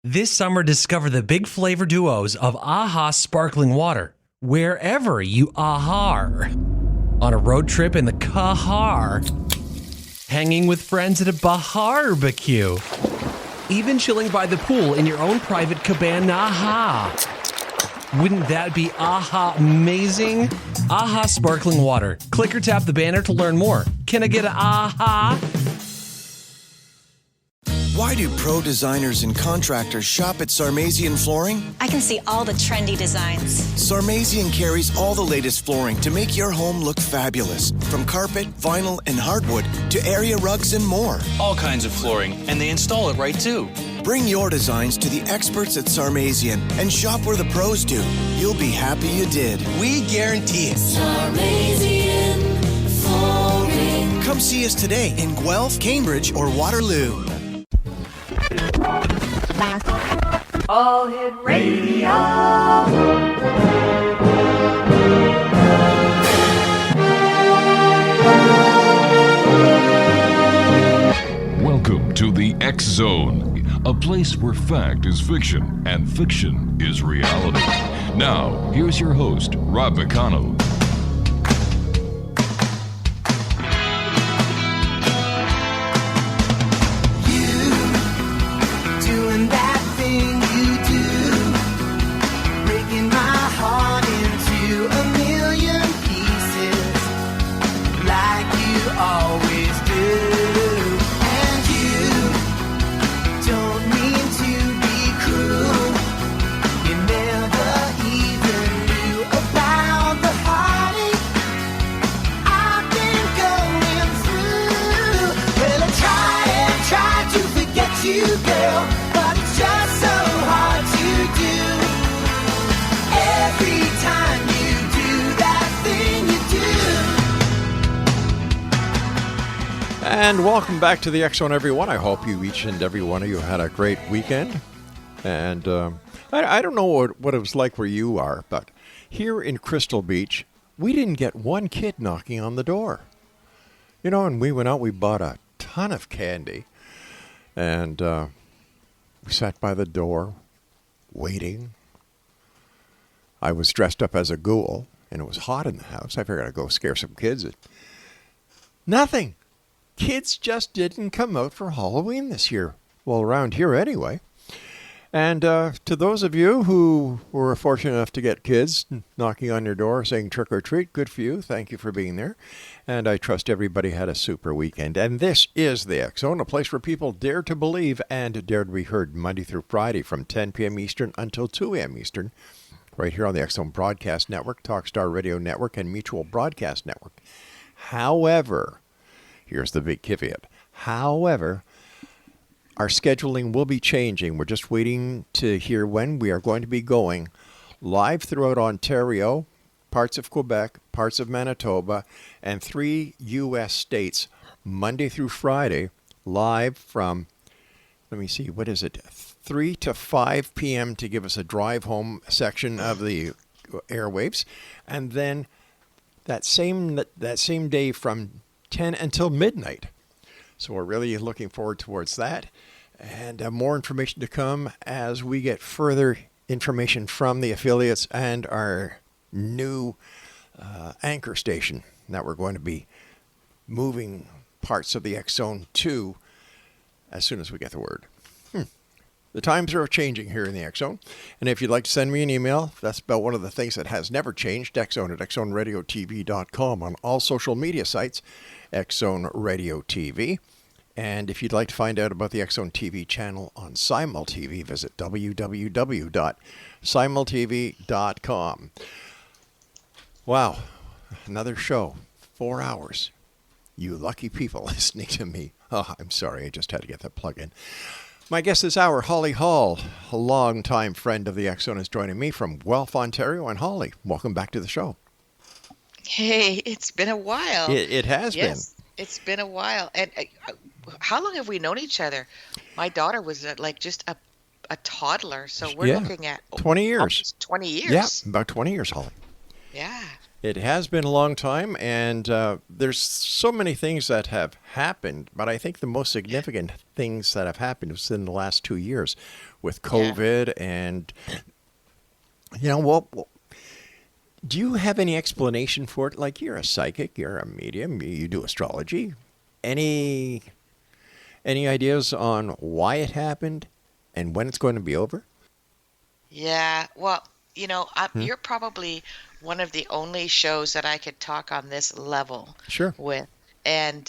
This summer, discover the big flavor duos of AHA Sparkling Water, wherever you AHA. On a road trip in the Kahar, hanging with friends at a barbecue, even chilling by the pool in your own private cabana. Wouldn't that be AHA amazing? AHA Sparkling Water. Click or tap the banner to learn more. Can I get an AHA? Why do pro designers and contractors shop at CaRaZZy Flooring? I can see all the trendy designs. CaRaZZy carries all the latest flooring to make your home look fabulous. From carpet, vinyl, and hardwood to area rugs and more. All kinds of flooring, and they install it right too. Bring your designs to the experts at CaRaZZy and shop where the pros do. You'll be happy you did. We guarantee it. CaRaZZy Flooring. Come see us today in Guelph, Cambridge, or Waterloo. All Hit Radio. Welcome to the X Zone, a place where fact is fiction and fiction is reality. Now, here's your host, Rob McConnell. And welcome back to the Exxon, everyone. I hope each and every one of you had a great weekend. And I don't know what it was like where you are, but here in Crystal Beach, we didn't get one kid knocking on the door. You know, and we went out, we bought a ton of candy, and we sat by the door waiting. I was dressed up as a ghoul, and it was hot in the house. I figured I'd go scare some kids. Nothing. Kids just didn't come out for Halloween this year. Well, around here anyway. And to those of you who were fortunate enough to get kids knocking on your door saying trick or treat, good for you. Thank you for being there. And I trust everybody had a super weekend. And this is the X-Zone, a place where people dare to believe and dare to be heard Monday through Friday from 10 p.m. Eastern until 2 a.m. Eastern, right here on the X-Zone Broadcast Network, Talkstar Radio Network, and Mutual Broadcast Network. However, here's the big caveat. However, our scheduling will be changing. We're just waiting to hear when we are going to be going live throughout Ontario, parts of Quebec, parts of Manitoba, and 3 U.S. states, Monday through Friday, live from, let me see, what is it, 3 to 5 p.m. to give us a drive home section of the airwaves. And then that same day from 10 until midnight. So we're really looking forward towards that. And more information to come as we get further information from the affiliates and our new anchor station that we're going to be moving parts of the X-Zone to as soon as we get the word. The times are changing here in the X-Zone. And if you'd like to send me an email, that's about one of the things that has never changed. X-Zone at XZoneRadioTV.com on all social media sites. X-Zone Radio TV. And if you'd like to find out about the X-Zone TV channel on Simul TV, visit www.simultv.com. Wow, another show, 4 hours. You lucky people listening to me. Oh, I'm sorry, I just had to get that plug in. My guest this hour, Holly Hall, a longtime friend of the X-Zone, is joining me from Guelph, Ontario. And Holly, welcome back to the show. Hey, it's been a while. It has been. Yes, it's been a while. And how long have we known each other? My daughter was just a toddler, so we're looking at 20 years. Almost 20 years. Yeah, about 20 years, Holly. Yeah. It has been a long time, and there's so many things that have happened, but I think the most significant things that have happened was in the last 2 years with COVID. And, well, do you have any explanation for it? Like, you're a psychic, you're a medium, you do astrology. Any ideas on why it happened and when it's going to be over? Yeah, well, you're probably one of the only shows that I could talk on this level Sure. with. And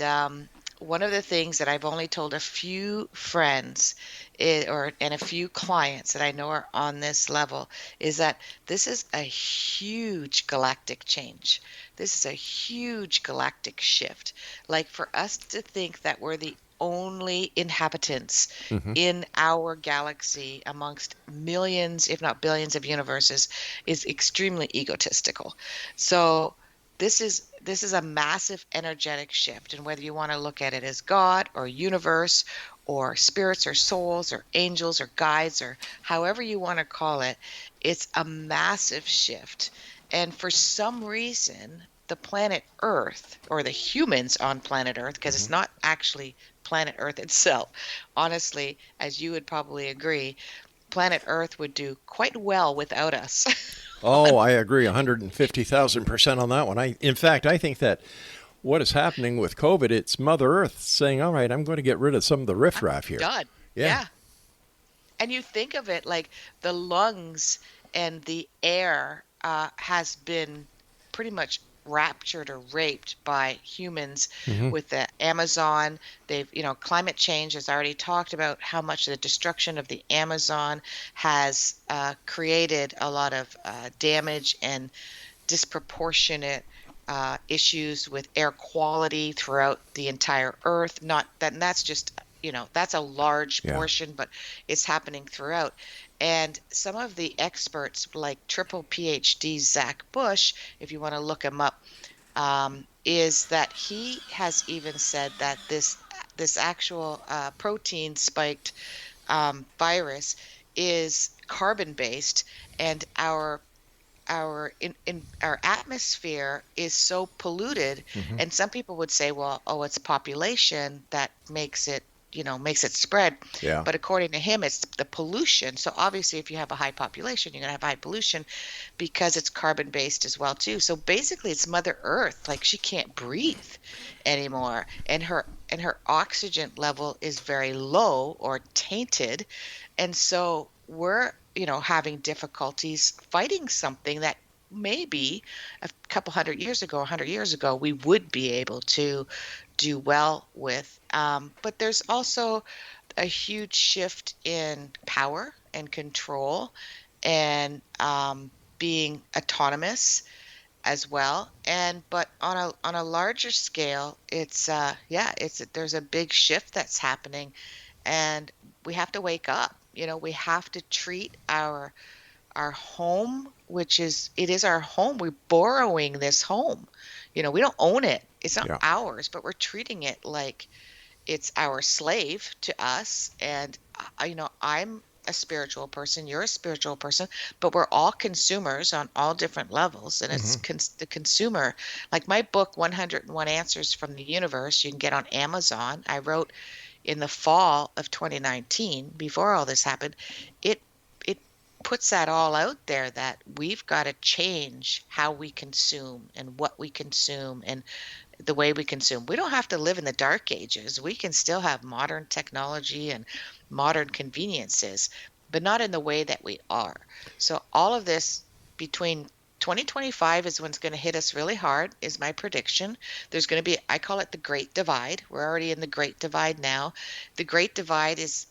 one of the things that I've only told a few friends and a few clients that I know are on this level is that this is a huge galactic change. This is a huge galactic shift. Like, for us to think that we're the only inhabitants in our galaxy amongst millions, if not billions, of universes is extremely egotistical. So this is a massive energetic shift, and whether you want to look at it as God or universe or spirits or souls or angels or guides or however you want to call it, it's a massive shift. And for some reason, the planet Earth, or the humans on planet Earth, because it's not actually planet Earth itself. Honestly, as you would probably agree, planet Earth would do quite well without us. Oh, I agree 150,000% on that one. In fact, I think that what is happening with COVID, it's Mother Earth saying, all right, I'm going to get rid of some of the riffraff here. Done. Yeah. And you think of it like the lungs and the air has been pretty much raptured or raped by humans with the Amazon. They've, climate change has already talked about how much the destruction of the Amazon has created a lot of damage and disproportionate issues with air quality throughout the entire Earth. Not that, and that's just, that's a large portion, but it's happening throughout. And some of the experts, like triple PhD Zach Bush, if you want to look him up, is that he has even said that this actual protein spiked virus is carbon based, and our atmosphere is so polluted. And some people would say, well, it's population that makes it spread. Yeah. But according to him, it's the pollution. So obviously, if you have a high population, you're going to have high pollution because it's carbon based as well too. So basically, it's Mother Earth. Like, she can't breathe anymore, and her oxygen level is very low or tainted, and so we're having difficulties fighting something that maybe a couple 100 years ago, 100 years ago, we would be able to do well with. But there's also a huge shift in power and control and being autonomous as well. But on a larger scale, there's a big shift that's happening, and we have to wake up. We have to treat our home, which is our home. We're borrowing this home. We don't own it. It's not ours, but we're treating it like it's our slave to us. And I'm a spiritual person, you're a spiritual person, but we're all consumers on all different levels. And it's the consumer. Like my book, 101 Answers from the Universe, you can get on Amazon. I wrote in the fall of 2019, before all this happened. It puts that all out there, that we've got to change how we consume and what we consume and the way we consume. We don't have to live in the dark ages. We can still have modern technology and modern conveniences, but not in the way that we are. So all of this between 2025 is when it's going to hit us really hard, is my prediction. There's going to be, I call it the Great Divide. We're already in the Great Divide now. The Great Divide is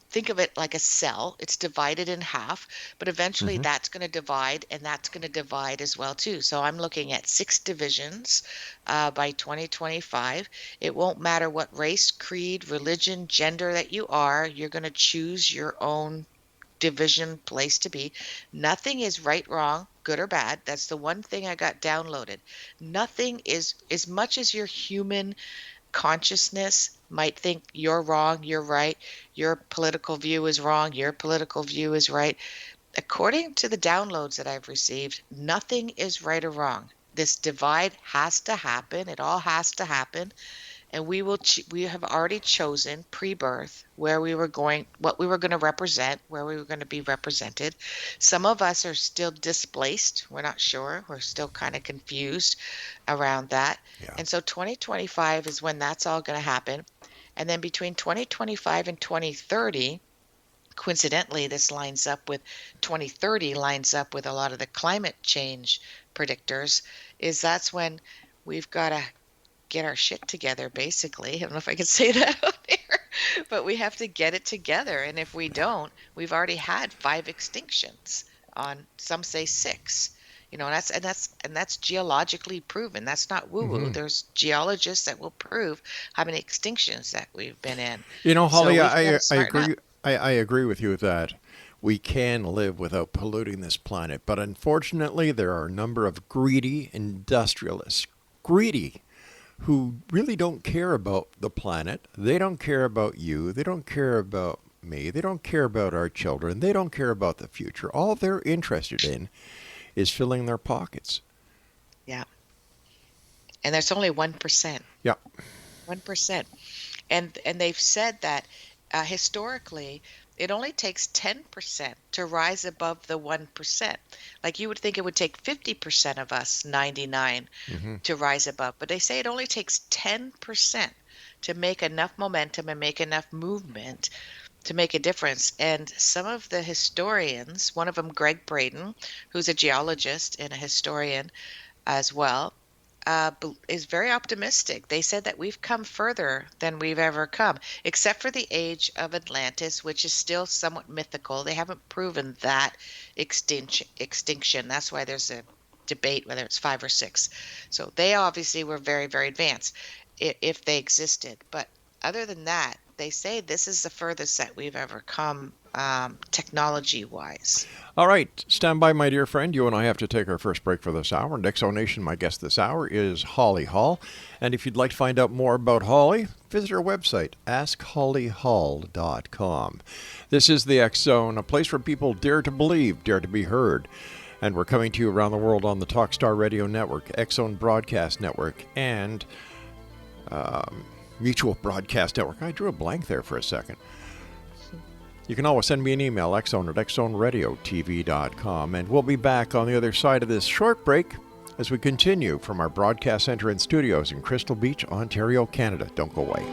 think of it like a cell. It's divided in half, but eventually that's going to divide, and that's going to divide as well too. So I'm looking at 6 divisions by 2025. It won't matter what race, creed, religion, gender that you are. You're going to choose your own division place to be. Nothing is right, wrong, good or bad. That's the one thing I got downloaded. Nothing is, as much as your human consciousness might think you're wrong, you're right, your political view is wrong, your political view is right. according to the downloads that I've received, nothing is right or wrong. This divide has to happen. It all has to happen. And we have already chosen pre-birth where we were going, what we were going to represent, where we were going to be represented. Some of us are still displaced. We're not sure. We're still kind of confused around that. Yeah. And so 2025 is when that's all going to happen. And then between 2025 and 2030, coincidentally, this lines up with 2030 lines up with a lot of the climate change predictors, is that's when we've got to get our shit together, basically. I don't know if I can say that on here, but we have to get it together. And if we don't, we've already had 5 extinctions on, some say 6. You know, and that's geologically proven. That's not woo-woo. Mm-hmm. There's geologists that will prove how many extinctions that we've been in. You know, Holly, So I we've gotta agree. smarten up. I agree with you that we can live without polluting this planet, but unfortunately, there are a number of greedy industrialists, who really don't care about the planet. They don't care about you. They don't care about me. They don't care about our children. They don't care about the future. All they're interested in is filling their pockets. Yeah. And there's only 1%. Yeah. 1%. And they've said that historically, it only takes 10% to rise above the 1%. Like you would think it would take 50% of us, 99, to rise above. But they say it only takes 10% to make enough momentum and make enough movement to make a difference. And some of the historians, one of them, Greg Braden, who's a geologist and a historian as well, is very optimistic. They said that we've come further than we've ever come, except for the age of Atlantis, which is still somewhat mythical. They haven't proven that extinction. That's why there's a debate whether it's 5 or 6. So they obviously were very, very advanced if they existed. But other than that, they say this is the furthest that we've ever come technology-wise. All right. Stand by, my dear friend. You and I have to take our first break for this hour. Exo Nation, my guest this hour is Holly Hall. And if you'd like to find out more about Holly, visit her website, askhollyhall.com. This is the X Zone, a place where people dare to believe, dare to be heard. And we're coming to you around the world on the Talkstar Radio Network, Exxon Broadcast Network, and Mutual Broadcast Network. I drew a blank there for a second. You can always send me an email, exxon@exxonradiotv.com, and we'll be back on the other side of this short break as we continue from our broadcast center and studios in Crystal Beach, Ontario, Canada. Don't go away.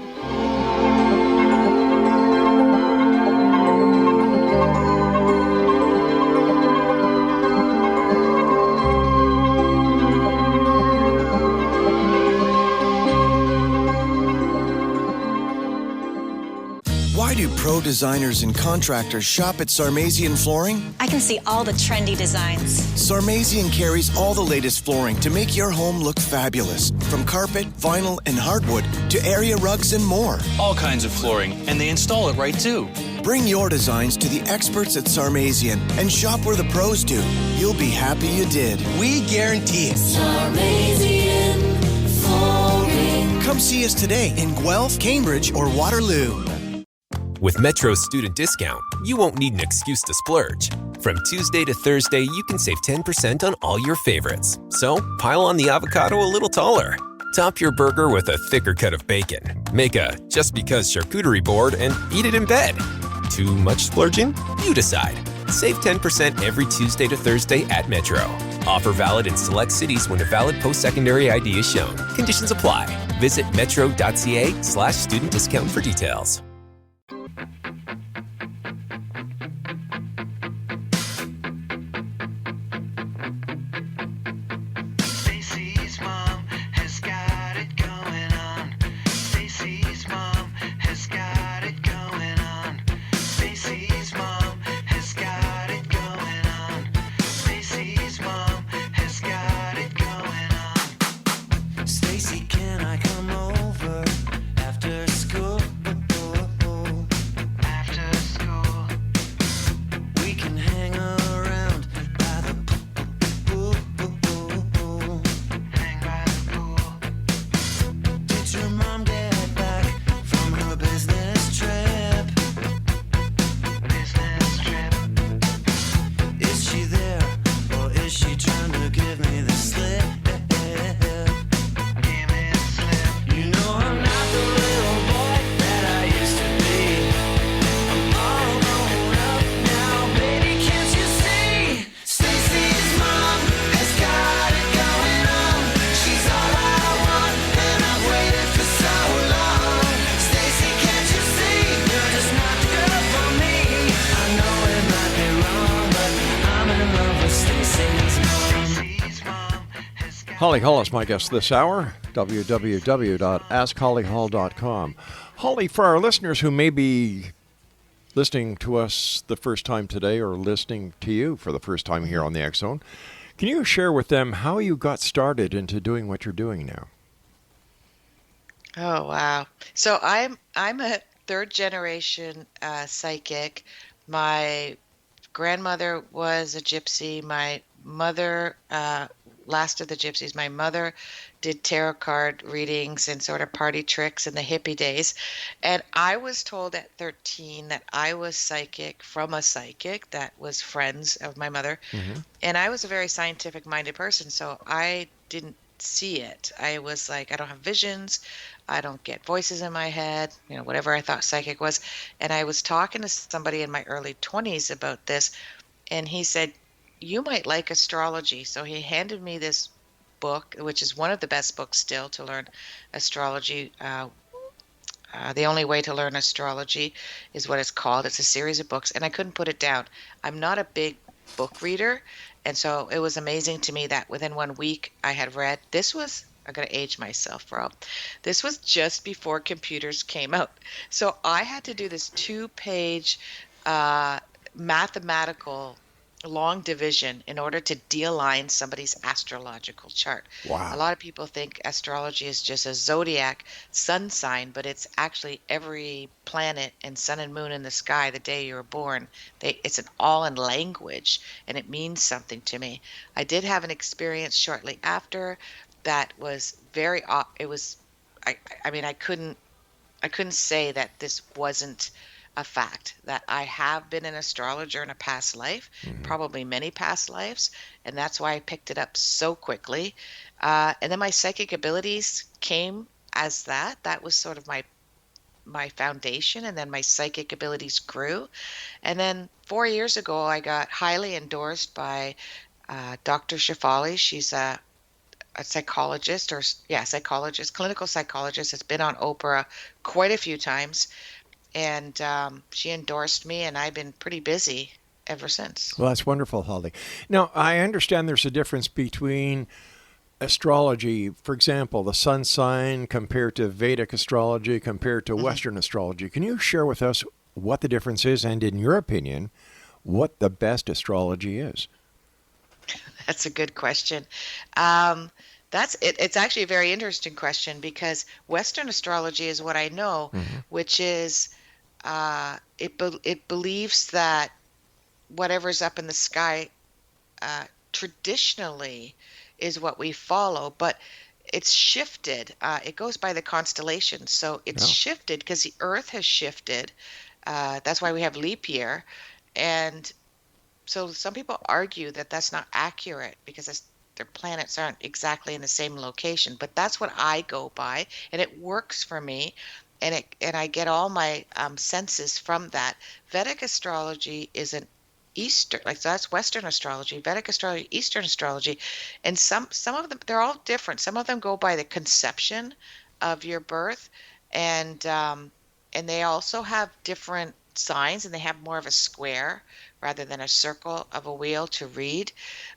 Why do pro designers and contractors shop at CaRaZZy Flooring? I can see all the trendy designs. CaRaZZy carries all the latest flooring to make your home look fabulous. From carpet, vinyl, and hardwood to area rugs and more. All kinds of flooring, and they install it right too. Bring your designs to the experts at CaRaZZy and shop where the pros do. You'll be happy you did. We guarantee it. CaRaZZy Flooring. Come see us today in Guelph, Cambridge, or Waterloo. With Metro's student discount, you won't need an excuse to splurge. From Tuesday to Thursday, you can save 10% on all your favorites. So, pile on the avocado a little taller. Top your burger with a thicker cut of bacon. Make a just because charcuterie board and eat it in bed. Too much splurging? You decide. Save 10% every Tuesday to Thursday at Metro. Offer valid in select cities when a valid post-secondary ID is shown. Conditions apply. Visit metro.ca/student discount for details. Stacy's mom has got it going on. Stacy's mom has got it going on. Stacy's mom has got it going on. Stacy's mom has got it going on. Stacy, can I come over after school? Holly Hall is my guest this hour. www.askhollyhall.com. Holly, for our listeners who may be listening to us the first time today or listening to you for the first time here on the Exxon, can you share with them how you got started into doing what you're doing now? Oh, wow. So I'm a third generation psychic. My grandmother was a gypsy. My mother, last of the gypsies, my mother did tarot card readings and sort of party tricks in the hippie days. And I was told at 13 that I was psychic from a psychic that was friends of my mother. And I was a very scientific minded person, so I didn't see it. I was like, I don't have visions. I don't get voices in my head, whatever I thought psychic was. And I was talking to somebody in my early 20s about this, and he said, you might like astrology. So he handed me this book, which is one of the best books still to learn astrology. The Only Way to Learn Astrology is what it's called. It's a series of books, and I couldn't put it down. I'm not a big book reader, and so it was amazing to me that within 1 week I had read. This was, I'm going to age myself, Rob. This was just before computers came out. So I had to do this 2-page mathematical long division in order to de-align somebody's astrological chart. Wow. A lot of people think astrology is just a zodiac sun sign, but it's actually every planet and sun and moon in the sky the day you were born. It's all in language, and it means something to me. I did have an experience shortly after that was very, it was, I mean, I couldn't say that this wasn't a fact, that I have been an astrologer in a past life, probably many past lives, and that's why I picked it up so quickly. And then my psychic abilities came as that. That was sort of my foundation, and then my psychic abilities grew. And then 4 years ago, I got highly endorsed by Dr. Shefali. She's a psychologist, clinical psychologist. Has been on Oprah quite a few times. And she endorsed me, and I've been pretty busy ever since. Well, that's wonderful, Holly. Now, I understand there's a difference between astrology, for example, the sun sign compared to Vedic astrology compared to Western astrology. Can you share with us what the difference is, and in your opinion, what the best astrology is? That's a good question. It's actually a very interesting question, because Western astrology is what I know, which is it believes that whatever's up in the sky traditionally is what we follow, but it's shifted. It goes by the constellations, so it's shifted because the Earth has shifted. That's why we have leap year, and so some people argue that that's not accurate because their planets aren't exactly in the same location, but that's what I go by, and it works for me, and I get all my senses from that. Vedic astrology is an Eastern, so that's Western astrology. Vedic astrology, Eastern astrology, and some of them, they're all different. Some of them go by the conception of your birth, and they also have different signs, and they have more of a square rather than a circle of a wheel to read.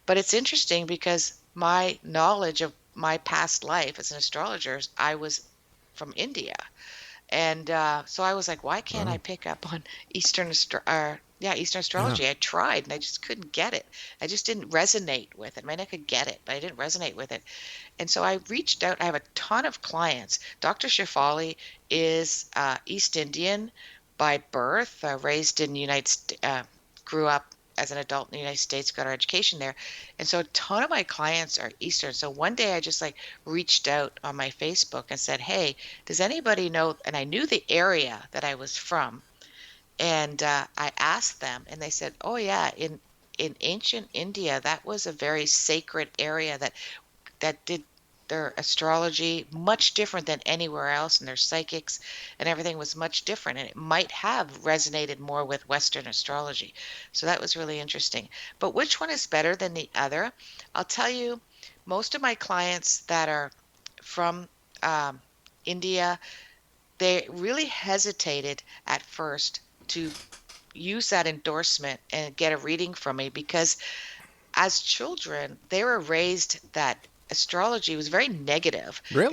But it's interesting because my knowledge of my past life as an astrologer, I was from India. And so I was like, why can't I pick up on Eastern astrology? I tried, and I just couldn't get it. I just didn't resonate with it. I mean, I could get it, but I didn't resonate with it. And so I reached out. I have a ton of clients. Dr. Shefali is East Indian by birth, raised in the United States, grew up as an adult in the United States, got our education there. And so a ton of my clients are Eastern. So one day I just reached out on my Facebook and said, hey, does anybody know? And I knew the area that I was from. And I asked them, and they said, oh yeah, in ancient India, that was a very sacred area that did their astrology much different than anywhere else, and their psychics and everything was much different, and it might have resonated more with Western astrology. So that was really interesting. But which one is better than the other? I'll tell you, most of my clients that are from India, they really hesitated at first to use that endorsement and get a reading from me, because as children, they were raised that astrology was very negative. Really?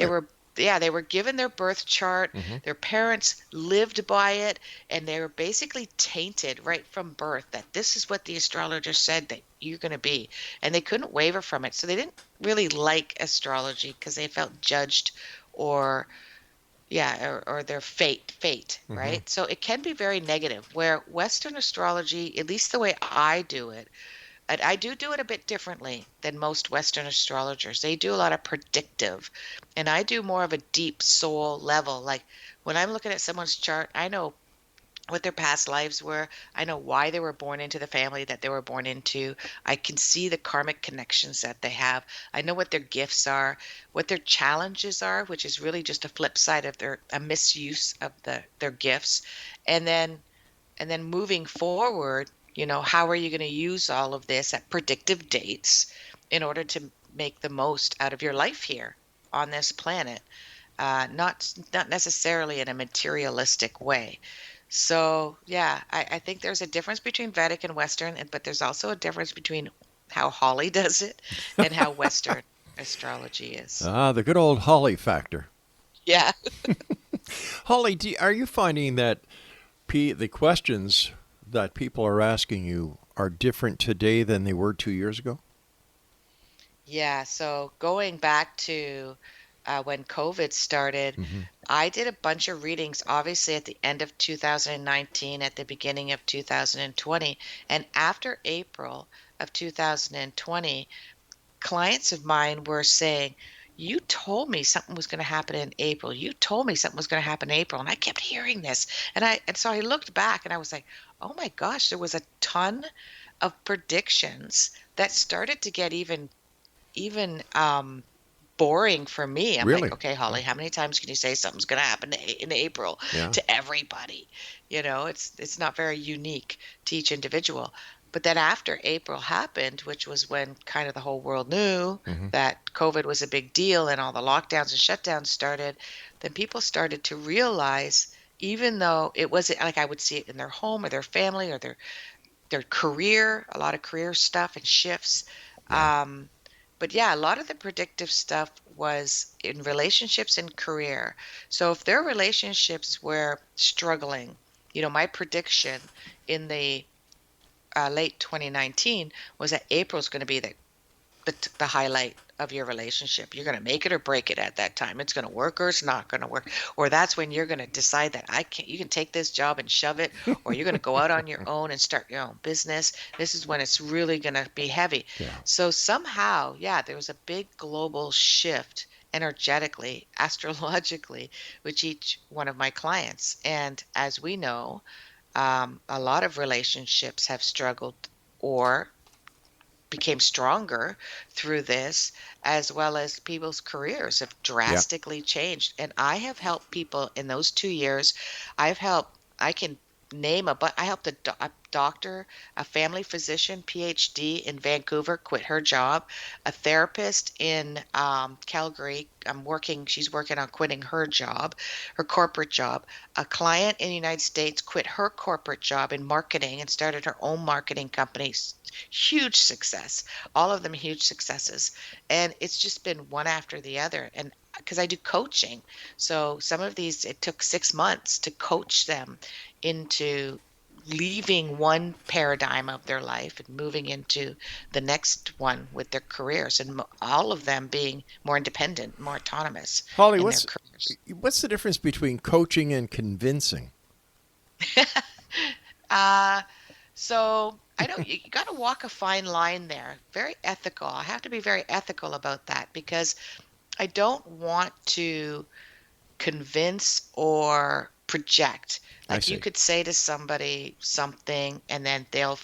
They were given their birth chart. Their parents lived by it, and they were basically tainted right from birth that this is what the astrologer said that you're going to be, and they couldn't waver from it. So they didn't really like astrology because they felt judged, or or their fate, right? So it can be very negative. Where Western astrology, at least the way I do it, and I do it a bit differently than most Western astrologers. They do a lot of predictive, and I do more of a deep soul level. Like when I'm looking at someone's chart, I know what their past lives were. I know why they were born into the family that they were born into. I can see the karmic connections that they have. I know what their gifts are, what their challenges are, which is really just a flip side of a misuse of their gifts. And then moving forward, how are you going to use all of this at predictive dates in order to make the most out of your life here on this planet? Not necessarily in a materialistic way. So, I think there's a difference between Vedic and Western, but there's also a difference between how Holly does it and how Western astrology is. The good old Holly factor. Yeah. Holly, are you finding that the questions that people are asking you are different today than they were 2 years ago? Yeah, so going back to when COVID started, I did a bunch of readings, obviously at the end of 2019, at the beginning of 2020. And after April of 2020, clients of mine were saying, you told me something was going to happen in April. You told me something was going to happen in April. And I kept hearing this. And so I looked back and I was like, oh my gosh, there was a ton of predictions that started to get even boring for me. I'm Really? like, okay, Holly, how many times can you say something's going to happen in April to everybody? It's not very unique to each individual. But then after April happened, which was when kind of the whole world knew that COVID was a big deal and all the lockdowns and shutdowns started, then people started to realize, even though it wasn't like I would see it in their home or their family or their career, a lot of career stuff and shifts. But a lot of the predictive stuff was in relationships and career. So if their relationships were struggling, my prediction in the late 2019 was that April is going to be the highlight of your relationship. You're going to make it or break it at that time. It's going to work or it's not going to work. Or that's when you're going to decide that you can take this job and shove it, or you're going to go out on your own and start your own business. This is when it's really going to be heavy. So somehow, there was a big global shift energetically, astrologically, with each one of my clients. And as we know, a lot of relationships have struggled or became stronger through this, as well as people's careers have drastically changed. And I have helped people in those 2 years. I can name I helped a doctor, a family physician, PhD in Vancouver, quit her job. A therapist in Calgary, she's working on quitting her job, her corporate job. A client in the United States quit her corporate job in marketing and started her own marketing company. Huge success. All of them huge successes. And it's just been one after the other. And because I do coaching, so some of these, it took 6 months to coach them into leaving one paradigm of their life and moving into the next one with their careers, and all of them being more independent, more autonomous. Holly, in what's their careers. what's the difference between coaching and convincing? So I know you got to walk a fine line there. Very ethical. I have to be very ethical about that, because I don't want to convince or project. Like you could say to somebody something and then they'll,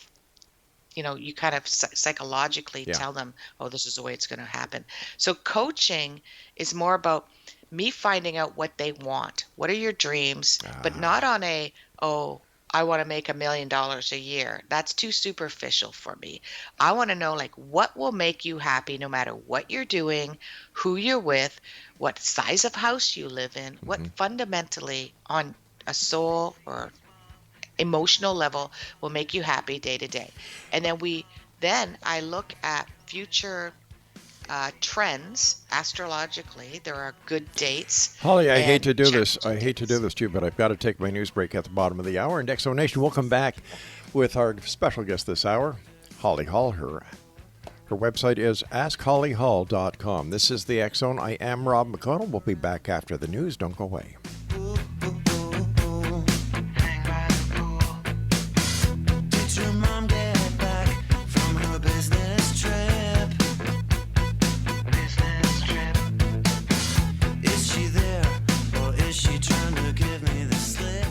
you kind of psychologically tell them, oh, this is the way it's going to happen. So coaching is more about me finding out what they want. What are your dreams? But not on I want to make $1 million a year. That's too superficial for me. I want to know, what will make you happy no matter what you're doing, who you're with, what size of house you live in, what fundamentally on a soul or emotional level will make you happy day to day. And then I look at future trends astrologically. There are good dates. Holly, I hate and to do this. challenging I hate to do dates. this to you, but I've got to take my news break at the bottom of the hour. And Exo Nation, we'll come back with our special guest this hour, Holly Hall. Her website is askhollyhall.com. This is the X Zone. I am Rob McConnell. We'll be back after the news. Don't go away. Hang by the pool. Did your mom get back from her business trip? Business trip. Is she there or is she trying to give me the slip?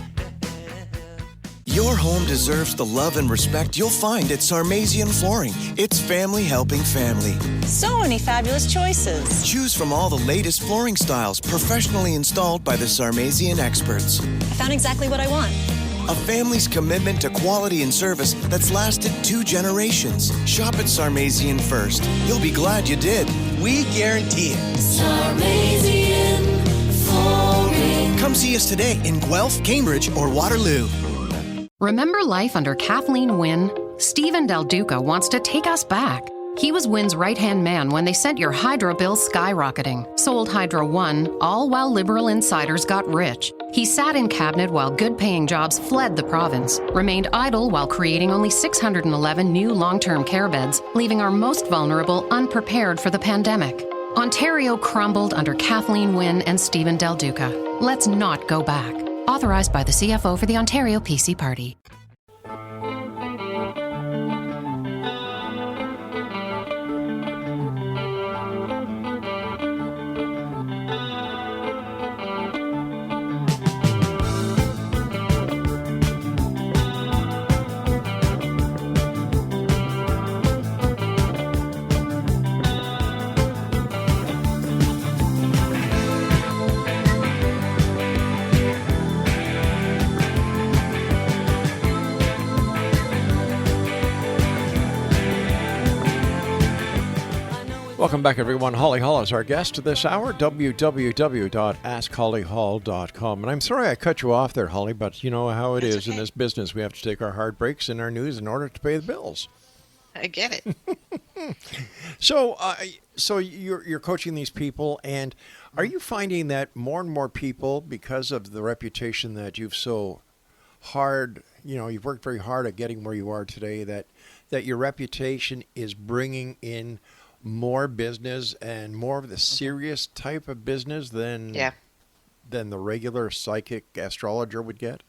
Your home deserves the love and respect you'll find at Sarmazian Flooring. It's family helping family. So many fabulous choices. Choose from all the latest flooring styles professionally installed by the Sarmazian experts. I found exactly what I want. A family's commitment to quality and service that's lasted 2 generations. Shop at Sarmazian first. You'll be glad you did. We guarantee it. Sarmazian Flooring. Come see us today in Guelph, Cambridge, or Waterloo. Remember life under Kathleen Wynne? Stephen Del Duca wants to take us back. He was Wynn's right-hand man when they sent your hydro bill skyrocketing. Sold Hydro One, all while liberal insiders got rich. He sat in cabinet while good-paying jobs fled the province, remained idle while creating only 611 new long-term care beds, leaving our most vulnerable unprepared for the pandemic. Ontario crumbled under Kathleen Wynne and Stephen Del Duca. Let's not go back. Authorized by the CFO for the Ontario PC Party. Welcome back, everyone. Holly Hall is our guest this hour, www.askhollyhall.com. And I'm sorry I cut you off there, Holly, but you know how it is in this business. We have to take our hard breaks in our news in order to pay the bills. I get it. So you're coaching these people, and are you finding that more and more people, because of the reputation that you've so hard, you've worked very hard at getting where you are today, that your reputation is bringing in more business and more of the serious type of business than the regular psychic astrologer would get?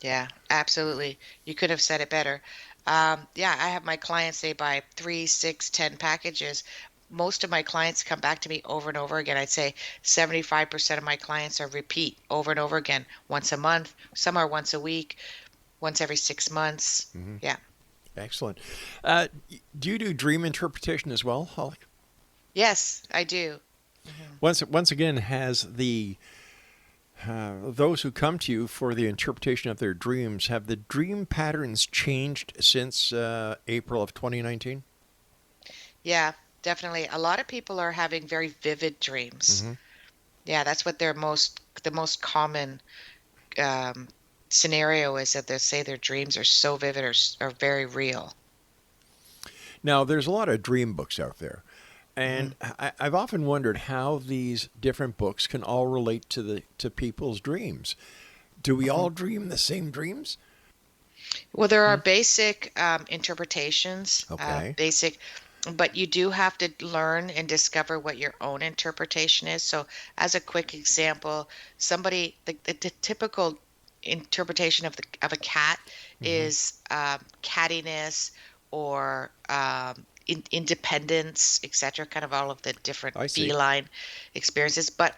Yeah, absolutely. You could have said it better. I have my clients, they buy 3, 6, 10 packages. Most of my clients come back to me over and over again. I'd say 75% of my clients are repeat over and over again, once a month. Some are once a week, once every 6 months. Mm-hmm. Yeah. Excellent. Do you do dream interpretation as well, Holly? Yes, I do. Mm-hmm. Once again, has the those who come to you for the interpretation of their dreams, have the dream patterns changed since April of 2019? Yeah, definitely. A lot of people are having very vivid dreams. Mm-hmm. Yeah, that's what the most common scenario is, that they say their dreams are so vivid or are very real. Now, there's a lot of dream books out there, and I've often wondered how these different books can all relate to people's dreams. Do we all dream the same dreams? Well, there are basic interpretations, okay. But you do have to learn and discover what your own interpretation is. So as a quick example, the typical interpretation of a cat is cattiness or independence, etc., kind of all of the different feline experiences. But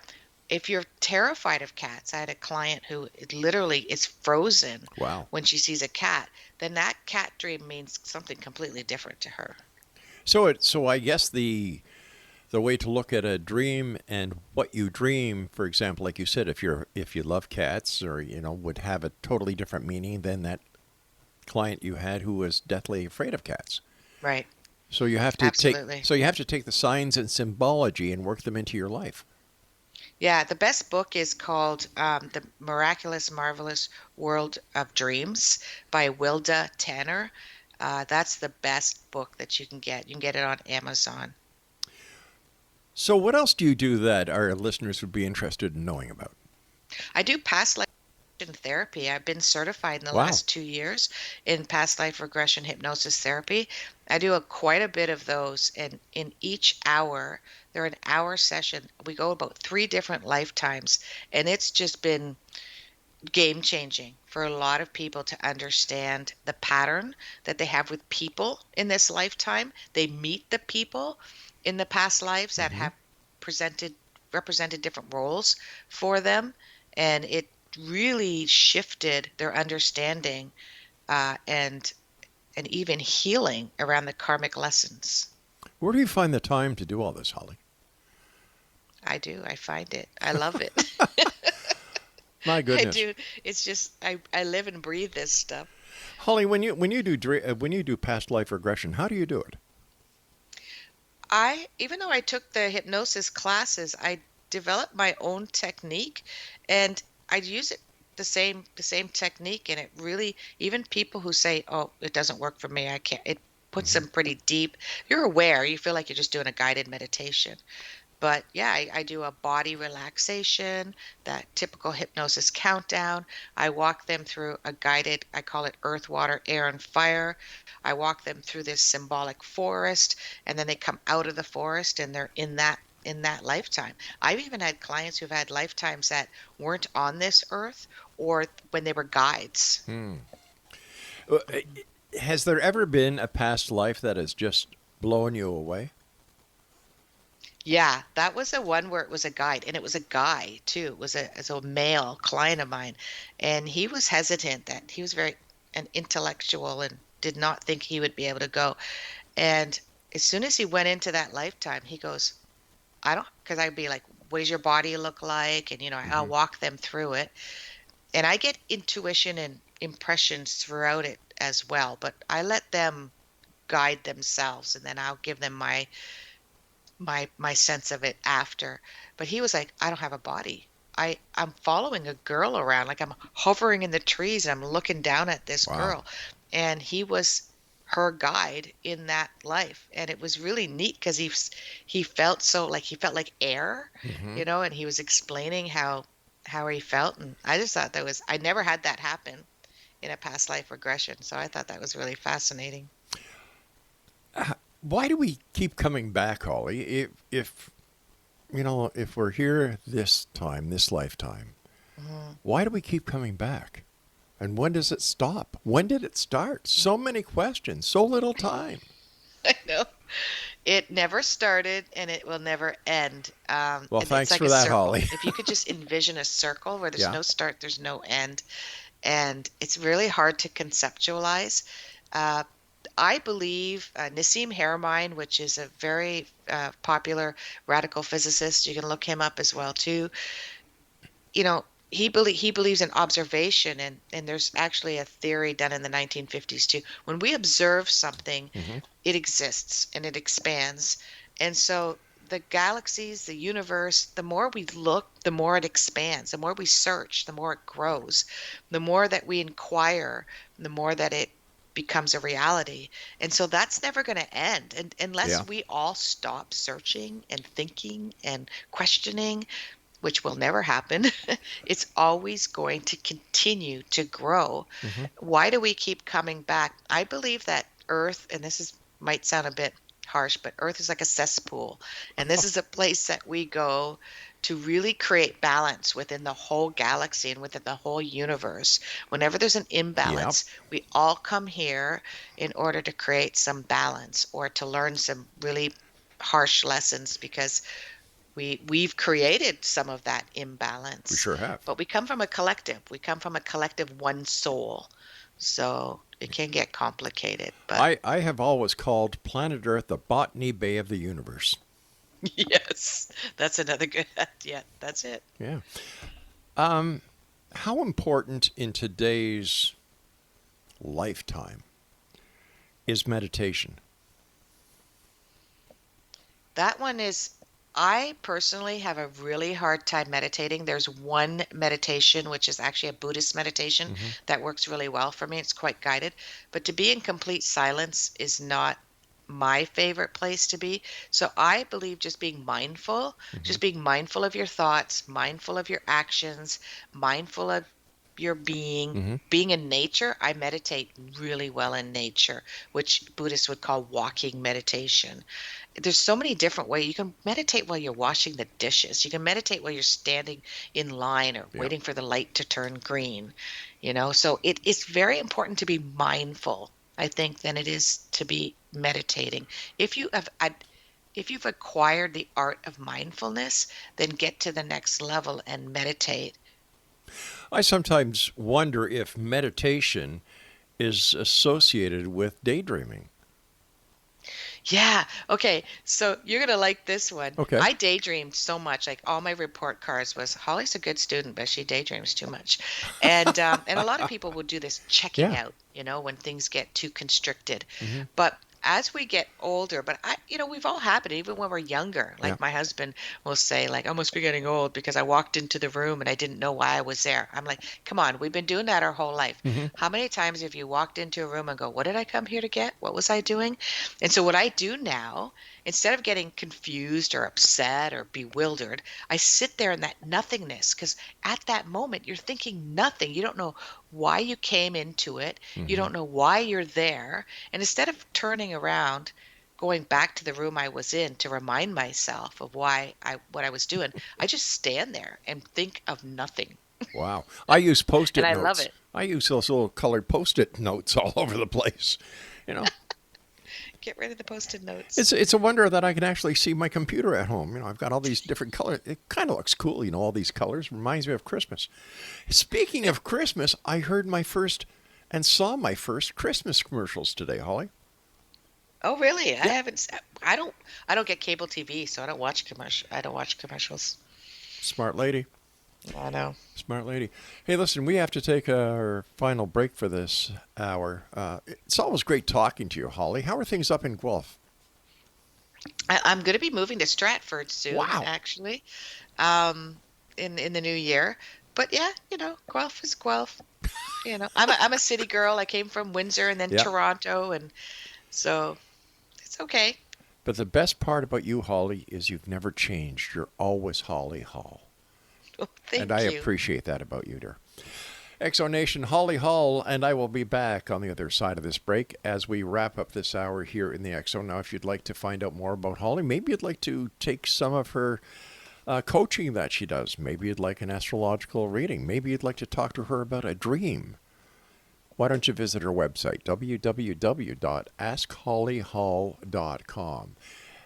if you're terrified of cats, I had a client who literally is frozen when she sees a cat, then that cat dream means something completely different to her. So I guess the way to look at a dream and what you dream, for example, like you said, if you love cats, or would have a totally different meaning than that client you had who was deathly afraid of cats. Right. So you have to Absolutely. take the signs and symbology and work them into your life. Yeah, the best book is called The Miraculous, Marvelous World of Dreams by Wilda Tanner. That's the best book that you can get. You can get it on Amazon. So what else do you do that our listeners would be interested in knowing about? I do past life regression therapy. I've been certified in the Wow. last 2 years in past life regression hypnosis therapy. I do quite a bit of those, and in each hour, they're an hour session. We go about 3 different lifetimes, and it's just been game changing for a lot of people to understand the pattern that they have with people in this lifetime. They meet the people in the past lives that have represented different roles for them, and it really shifted their understanding and even healing around the karmic lessons. Where do you find the time to do all this, Holly? I do. I find it. I love it. My I goodness. do. It's just I live and breathe this stuff. Holly, when you do past life regression, how do you do it? Even though I took the hypnosis classes, I developed my own technique, and I use it the same technique, and it really, even people who say, "Oh, it doesn't work for me," I can't. It puts them pretty deep. You're aware. You feel like you're just doing a guided meditation. But yeah, I do a body relaxation, that typical hypnosis countdown. I walk them through a guided, I call it earth, water, air, and fire. I walk them through this symbolic forest, and then they come out of the forest and they're in that lifetime. I've even had clients who've had lifetimes that weren't on this earth or when they were guides. Has there ever been a past life that has just blown you away? Yeah, that was the one where it was a guide, and it was a guy too. It was a male client of mine, and he was hesitant that he was very an intellectual and did not think he would be able to go. And as soon as he went into that lifetime, he goes, I don't, because I'd be like, what does your body look like? And, I'll walk them through it. And I get intuition and impressions throughout it as well, but I let them guide themselves, and then I'll give them my sense of it after. But he was like, I don't have a body. I'm following a girl around, like I'm hovering in the trees and I'm looking down at this girl. And he was her guide in that life. And it was really neat because he felt like air, and he was explaining how he felt. And I just thought I never had that happen in a past life regression. So I thought that was really fascinating. Why do we keep coming back, Holly? If we're here this lifetime, why do we keep coming back? And when does it stop? When did it start? So many questions, so little time. I know. It never started and it will never end. Well, thanks like for a that, circle. Holly. If you could just envision a circle where there's Yeah. no start, there's no end. And it's really hard to conceptualize. I believe Nassim Haramein, which is a very popular radical physicist, you can look him up as well too. He believes in observation, and there's actually a theory done in the 1950s too. When we observe something, it exists and it expands. And so the galaxies, the universe, the more we look, the more it expands. The more we search, the more it grows. The more that we inquire, the more that it becomes a reality. And so that's never going to end. And unless we all stop searching and thinking and questioning, which will never happen, it's always going to continue to grow. Why do we keep coming back? I believe that Earth, and might sound a bit harsh, but Earth is like a cesspool. And this is a place that we go to really create balance within the whole galaxy and within the whole universe. Whenever there's an imbalance, we all come here in order to create some balance or to learn some really harsh lessons, because we've created some of that imbalance. We sure have. But we come from a collective. We come from a collective one soul. So it can get complicated. But I have always called planet Earth the Botany Bay of the universe. yes, that's another good. Yeah, that's it. Yeah. How important in today's lifetime is meditation? That one is, I personally have a really hard time meditating. There's one meditation, which is actually a Buddhist meditation, that works really well for me. It's quite guided. But to be in complete silence is not my favorite place to be. So I believe just being mindful, just being mindful of your thoughts, mindful of your actions, mindful of your being in nature. I meditate really well in nature, which Buddhists would call walking meditation. There's so many different ways. You can meditate while you're washing the dishes. You can meditate while you're standing in line or waiting for the light to turn green. So it's very important to be mindful, I think, than it is to be meditating. If you've acquired the art of mindfulness, then get to the next level and meditate. I sometimes wonder if meditation is associated with daydreaming. Yeah. Okay. So you're going to like this one. Okay. I daydreamed so much. Like all my report cards was, Holly's a good student, but she daydreams too much. And a lot of people would do this checking out, when things get too constricted. But as we get older, but we've all happened, even when we're younger. Like my husband will say, like, I must be getting old because I walked into the room and I didn't know why I was there. I'm like, come on, we've been doing that our whole life. How many times have you walked into a room and go, what did I come here to get? What was I doing? And so what I do now, instead of getting confused or upset or bewildered, I sit there in that nothingness, because at that moment you're thinking nothing. You don't know why you came into it. You don't know why you're there. And instead of turning around, going back to the room I was in to remind myself of what I was doing, I just stand there and think of nothing. Wow. I use Post-it and notes. I love it. I use those little colored Post-it notes all over the place, Get rid of the Post-it notes. It's a wonder that I can actually see my computer at home. I've got all these different colors. It kind of looks cool, all these colors. Reminds me of Christmas. Speaking of Christmas, I heard and saw my first Christmas commercials today, Holly. Oh, really? Yeah. I don't get cable TV, so I don't watch commercials. Smart lady. I know. Smart lady. Hey, listen, we have to take our final break for this hour. It's always great talking to you, Holly. How are things up in Guelph? I'm going to be moving to Stratford soon, actually, in the new year. But yeah, Guelph is Guelph. I'm a city girl. I came from Windsor and then Toronto, and so it's okay. But the best part about you, Holly, is you've never changed. You're always Holly Hall. Oh, thank you. I appreciate that about you, dear. Exxon Nation, Holly Hall, and I will be back on the other side of this break as we wrap up this hour here in the Exxon. Now, if you'd like to find out more about Holly, maybe you'd like to take some of her coaching that she does. Maybe you'd like an astrological reading. Maybe you'd like to talk to her about a dream. Why don't you visit her website, www.askhollyhall.com.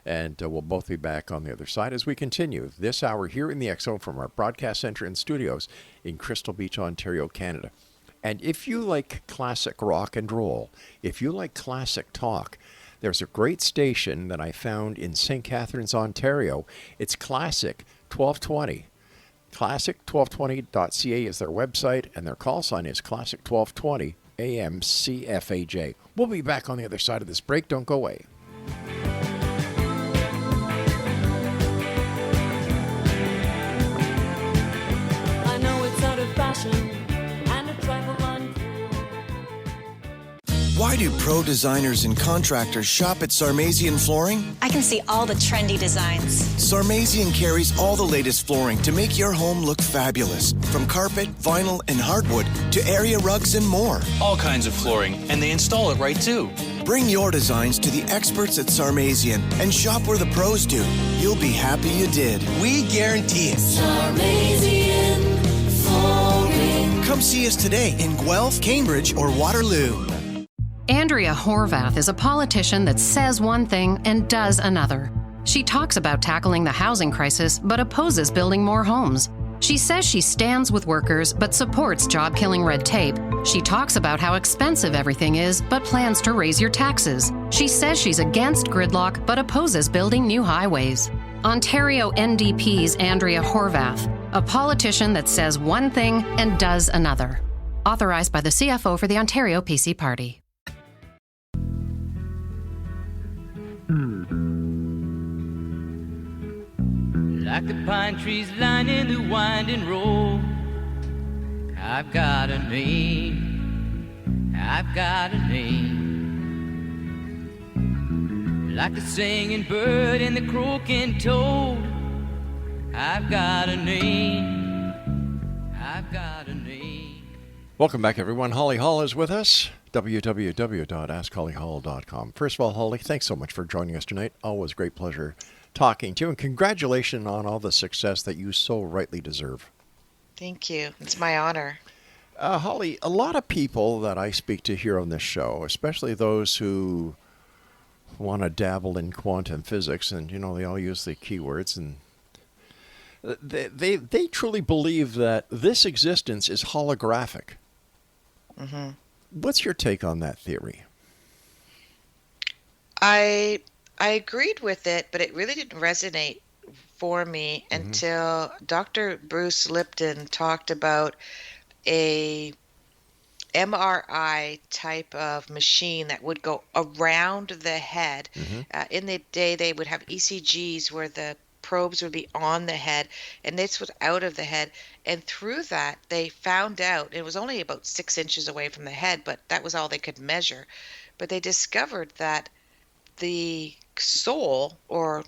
And we'll both be back on the other side as we continue this hour here in the Exxon from our broadcast center and studios in Crystal Beach, Ontario, Canada. And if you like classic rock and roll, if you like classic talk, there's a great station that I found in St. Catharines, Ontario. It's Classic 1220. Classic1220.ca is their website, and their call sign is Classic 1220 AM CFAJ. We'll be back on the other side of this break. Don't go away. I know it's out of fashion and a trifle uncool. Why do pro designers and contractors shop at Sarmazian Flooring? I can see all the trendy designs. Sarmazian carries all the latest flooring to make your home look fabulous. From carpet, vinyl, and hardwood to area rugs and more. All kinds of flooring, and they install it right too. Bring your designs to the experts at Sarmazian and shop where the pros do. You'll be happy you did. We guarantee it. Sarmazian Flooring. Come see us today in Guelph, Cambridge, or Waterloo. Andrea Horvath is a politician that says one thing and does another. She talks about tackling the housing crisis, but opposes building more homes. She says she stands with workers, but supports job-killing red tape. She talks about how expensive everything is, but plans to raise your taxes. She says she's against gridlock, but opposes building new highways. Ontario NDP's Andrea Horvath, a politician that says one thing and does another. Authorized by the CFO for the Ontario PC Party. Like the pine trees lining the winding road, I've got a name, I've got a name. like the singing bird and the croaking toad. I've got a name. I've got a name. Welcome back, everyone. Holly Hall is with us. www.askhollyhall.com. First of all, Holly, thanks so much for joining us tonight. Always great pleasure talking to you, and congratulations on all the success that you so rightly deserve. Thank you. It's my honor. Holly, a lot of people that I speak to here on this show, especially those who want to dabble in quantum physics, and they all use the keywords, and they truly believe that this existence is holographic. Mm-hmm. What's your take on that theory? I agreed with it, but it really didn't resonate for me until Dr. Bruce Lipton talked about a MRI type of machine that would go around the head. In the day, they would have ECGs where the probes would be on the head, and this was out of the head. And through that, they found out, it was only about 6 inches away from the head, but that was all they could measure. But they discovered that the soul, or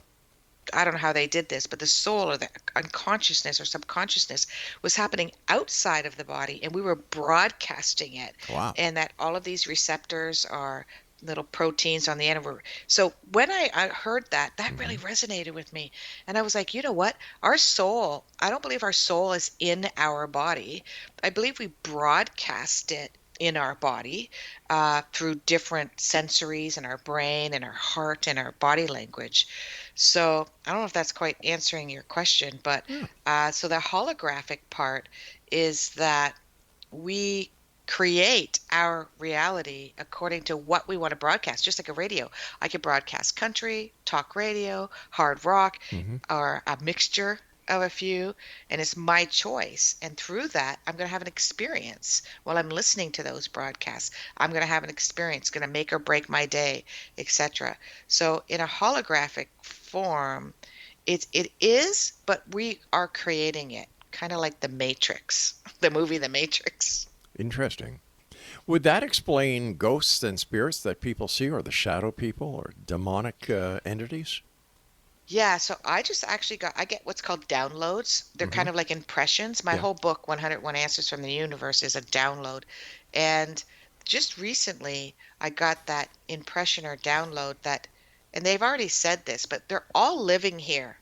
I don't know how they did this, but the soul or the unconsciousness or subconsciousness was happening outside of the body, and we were broadcasting it. Wow. And that all of these receptors are little proteins on the end of it. So when I heard that really resonated with me. And I was like, you know what? Our soul, I don't believe our soul is in our body. I believe we broadcast it in our body through different sensories in our brain and our heart and our body language. So I don't know if that's quite answering your question, but so the holographic part is that we create our reality according to what we want to broadcast, just like a radio. I could broadcast country, talk radio, hard rock, or a mixture of a few, and it's my choice. And through that, I'm going to have an experience while I'm listening to those broadcasts. I'm going to have an experience, going to make or break my day, etc. So in a holographic form, it is, but we are creating it, kind of like The Matrix, the movie The Matrix. Interesting. Would that explain ghosts and spirits that people see, or the shadow people, or demonic entities? Yeah, so I get what's called downloads. They're kind of like impressions. My whole book, 101 Answers from the Universe, is a download. And just recently, I got that impression or download that, and they've already said this, but they're all living here.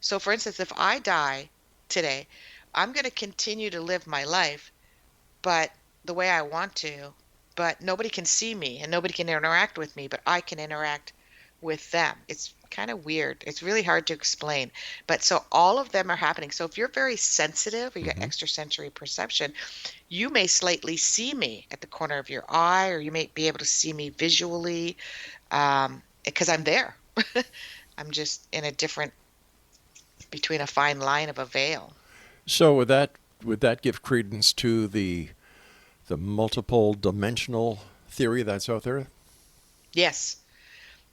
So for instance, if I die today, I'm going to continue to live my life, but the way I want to, but nobody can see me and nobody can interact with me, but I can interact with them. It's kind of weird. It's really hard to explain. But so all of them are happening. So if you're very sensitive or you got extrasensory perception, you may slightly see me at the corner of your eye, or you may be able to see me visually because I'm there. I'm just in a different, between a fine line of a veil. So would that give credence to the multiple dimensional theory that's out there? Yes.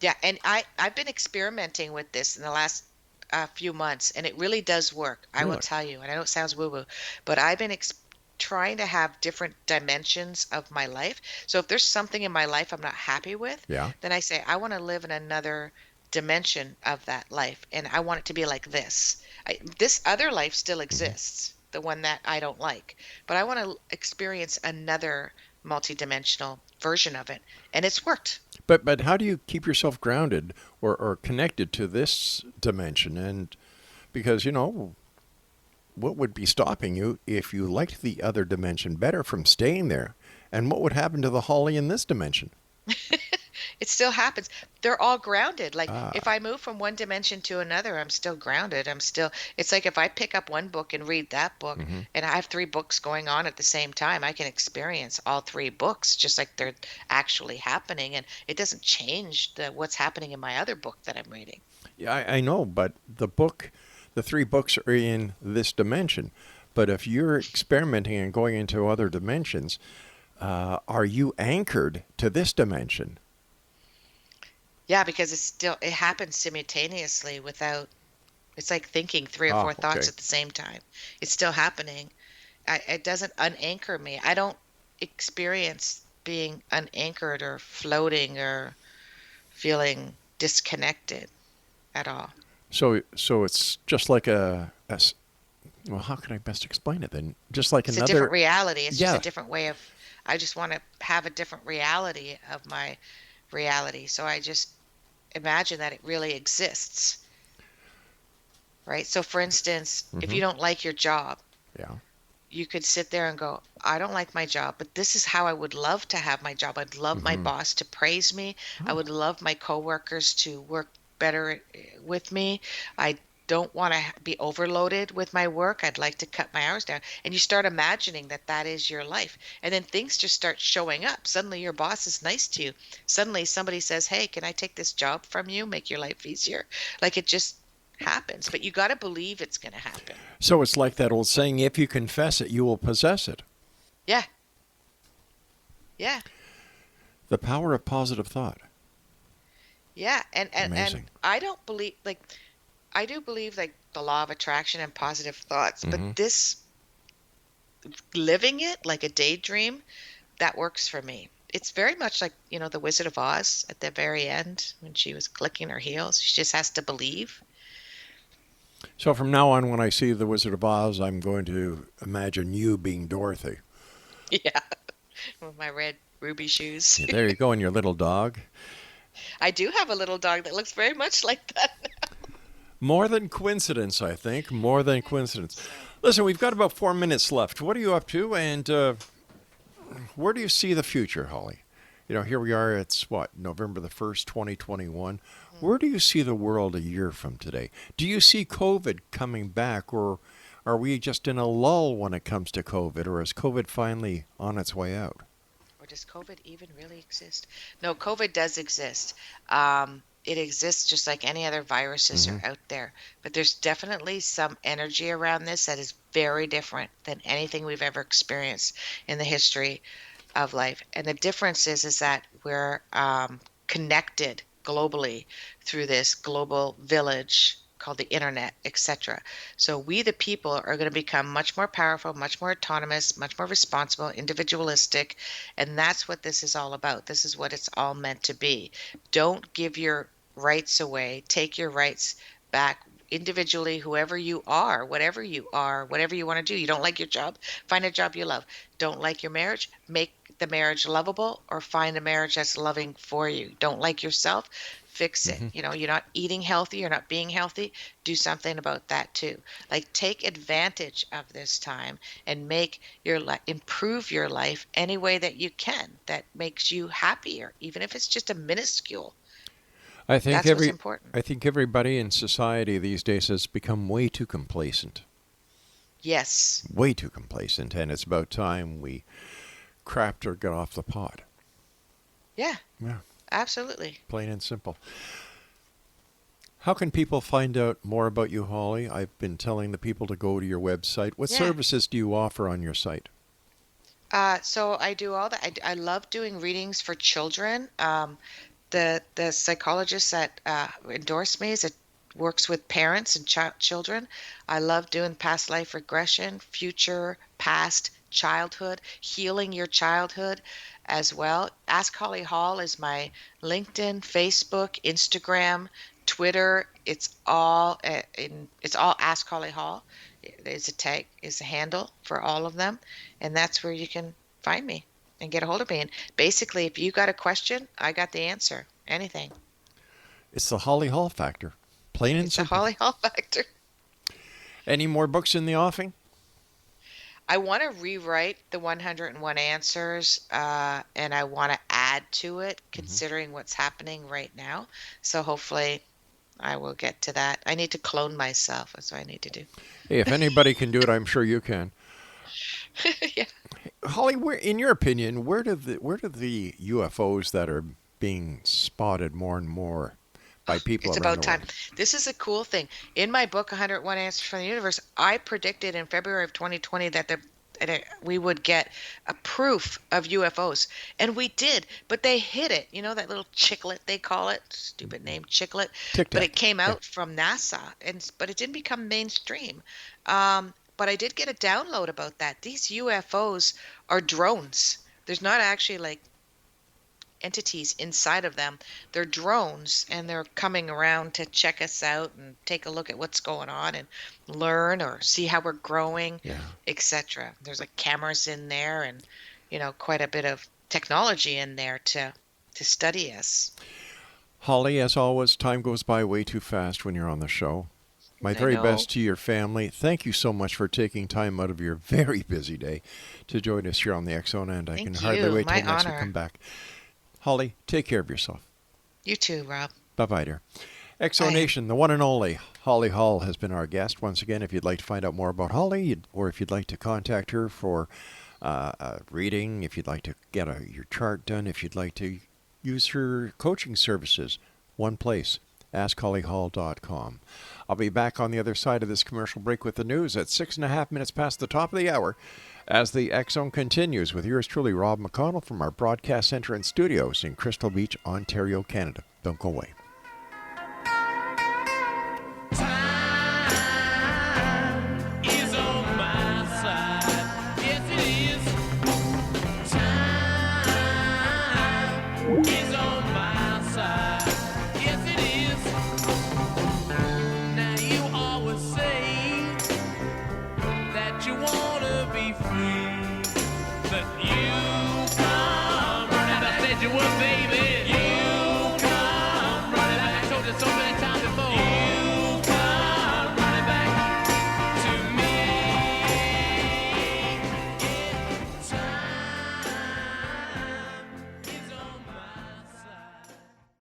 Yeah, and I've been experimenting with this in the last few months, and it really does work. I will tell you, and I know it sounds woo-woo, but I've been trying to have different dimensions of my life. So if there's something in my life I'm not happy with, then I say, I want to live in another dimension of that life, and I want it to be like this. This other life still exists, the one that I don't like, but I want to experience another multidimensional version of it, and it's worked. But how do you keep yourself grounded or connected to this dimension? And because, what would be stopping you if you liked the other dimension better from staying there? And what would happen to the Holly in this dimension? It still happens. They're all grounded. Like if I move from one dimension to another, I'm still grounded. It's like if I pick up one book and read that book, and I have 3 books going on at the same time, I can experience all 3 books just like they're actually happening. And it doesn't change what's happening in my other book that I'm reading. Yeah, I know, but the 3 books are in this dimension. But if you're experimenting and going into other dimensions, are you anchored to this dimension? Yeah, because it happens simultaneously without, it's like thinking 3 or 4 thoughts at the same time. It's still happening. It doesn't unanchor me. I don't experience being unanchored or floating or feeling disconnected at all. So it's just like well, how can I best explain it then? Just like It's a another different reality. It's just Yeah. a different way of, I just want to have a different reality of my reality. So I just imagine that it really exists, right? So for instance, if you don't like your job, Yeah. you could sit there and go, I don't like my job, but this is how I would love to have my job. I'd love my boss to praise me. I would love my coworkers to work better with me. I don't want to be overloaded with my work. I'd like to cut my hours down. And you start imagining that that is your life. And then things just start showing up. Suddenly your boss is nice to you. Suddenly somebody says, hey, can I take this job from you? Make your life easier. Like it just happens. But you got to believe it's going to happen. So it's like that old saying, if you confess it, you will possess it. Yeah. Yeah. The power of positive thought. Yeah. And Amazing. I don't believe, like, I do believe like the law of attraction and positive thoughts, but this living it like a daydream, that works for me. It's very much like, the Wizard of Oz at the very end when she was clicking her heels. She just has to believe. So from now on, when I see the Wizard of Oz, I'm going to imagine you being Dorothy. Yeah. With my red ruby shoes. Yeah, there you go, and your little dog. I do have a little dog that looks very much like that now. More than coincidence, I think. More than coincidence. Listen, we've got about 4 minutes left. What are you up to, and where do you see the future, Holly? Here we are. It's November the 1st, 2021. Where do you see the world a year from today? Do you see COVID coming back, or are we just in a lull when it comes to COVID, or is COVID finally on its way out? Or does COVID even really exist? No, COVID does exist. It exists just like any other viruses are out there. But there's definitely some energy around this that is very different than anything we've ever experienced in the history of life. And the difference is that we're connected globally through this global village called the internet, etc. So we, the people, are going to become much more powerful, much more autonomous, much more responsible, individualistic, and that's what this is all about. This is what it's all meant to be. Don't give your rights away. Take your rights back individually, whoever you are, whatever you want to do. You don't like your job, find a job you love. Don't like your marriage, make the marriage lovable, or find a marriage that's loving for you. Don't like yourself, fix it. You're not eating healthy, you're not being healthy, do something about that too. Like, take advantage of this time and make your improve your life any way that you can that makes you happier, even if it's just a minuscule. I think That's what's important. I think everybody in society these days has become way too complacent. Yes. Way too complacent, and it's about time we crapped or got off the pot. Yeah. Yeah. Absolutely. Plain and simple. How can people find out more about you, Holly? I've been telling the people to go to your website. What services do you offer on your site? So I do all that. I love doing readings for children. The psychologist that endorsed me works with parents and children. I love doing past life regression, future, past, childhood, healing your childhood as well. Ask Holly Hall is my LinkedIn, Facebook, Instagram, Twitter. It's all Ask Holly Hall. Is a handle for all of them, and that's where you can find me and get a hold of me. And basically, if you got a question, I got the answer. Anything. It's the Holly Hall factor. Plain and It's simple. the Holly Hall factor. Any more books in the offing? I want to rewrite the 101 answers, and I want to add to it, considering what's happening right now. So hopefully I will get to that. I need to clone myself. That's what I need to do. Hey, if anybody can do it, I'm sure you can. Yeah. Holly, in your opinion, where do the UFOs that are being spotted more and more by people It's around about the time. world? This is a cool thing. In my book, 101 Answers from the Universe, I predicted in February of 2020 that we would get a proof of UFOs. And we did, but they hid it. You know, that little chiclet, they call it. Stupid name, chiclet. Tic-tac. But it came out from NASA, but it didn't become mainstream. But I did get a download about that. These UFOs are drones. There's not actually like entities inside of them. They're drones, and they're coming around to check us out and take a look at what's going on and learn or see how we're growing, etc. There's like cameras in there and, quite a bit of technology in there to study us. Holly, as always, time goes by way too fast when you're on the show. My very best to your family. Thank you so much for taking time out of your very busy day to join us here on the Exxon, and I can hardly wait till next week to come back. Holly, take care of yourself. You too, Rob. Bye-bye, dear. Exxon Nation, the one and only Holly Hall has been our guest. Once again, if you'd like to find out more about Holly, or if you'd like to contact her for a reading, if you'd like to get your chart done, if you'd like to use her coaching services, one place, askhollyhall.com. I'll be back on the other side of this commercial break with the news at 6.5 minutes past the top of the hour as the Exxon continues with yours truly, Rob McConnell, from our broadcast center and studios in Crystal Beach, Ontario, Canada. Don't go away.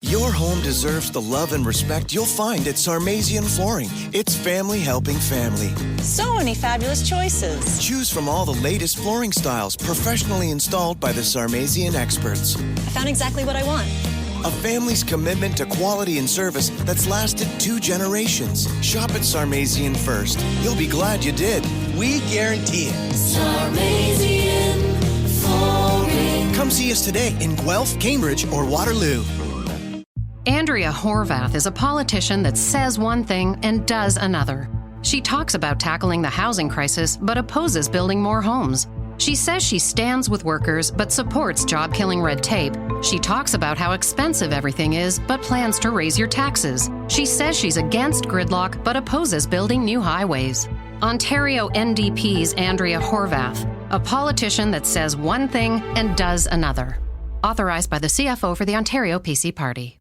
Your home deserves the love and respect you'll find at Sarmazian Flooring. It's family helping family. So many fabulous choices. Choose from all the latest flooring styles professionally installed by the Sarmazian experts. I found exactly what I want. A family's commitment to quality and service that's lasted 2 generations. Shop at Sarmazian first. You'll be glad you did. We guarantee it. Sarmazian Flooring. Come see us today in Guelph, Cambridge, or Waterloo. Andrea Horvath is a politician that says one thing and does another. She talks about tackling the housing crisis, but opposes building more homes. She says she stands with workers, but supports job-killing red tape. She talks about how expensive everything is, but plans to raise your taxes. She says she's against gridlock, but opposes building new highways. Ontario NDP's Andrea Horvath, a politician that says one thing and does another. Authorized by the CFO for the Ontario PC Party.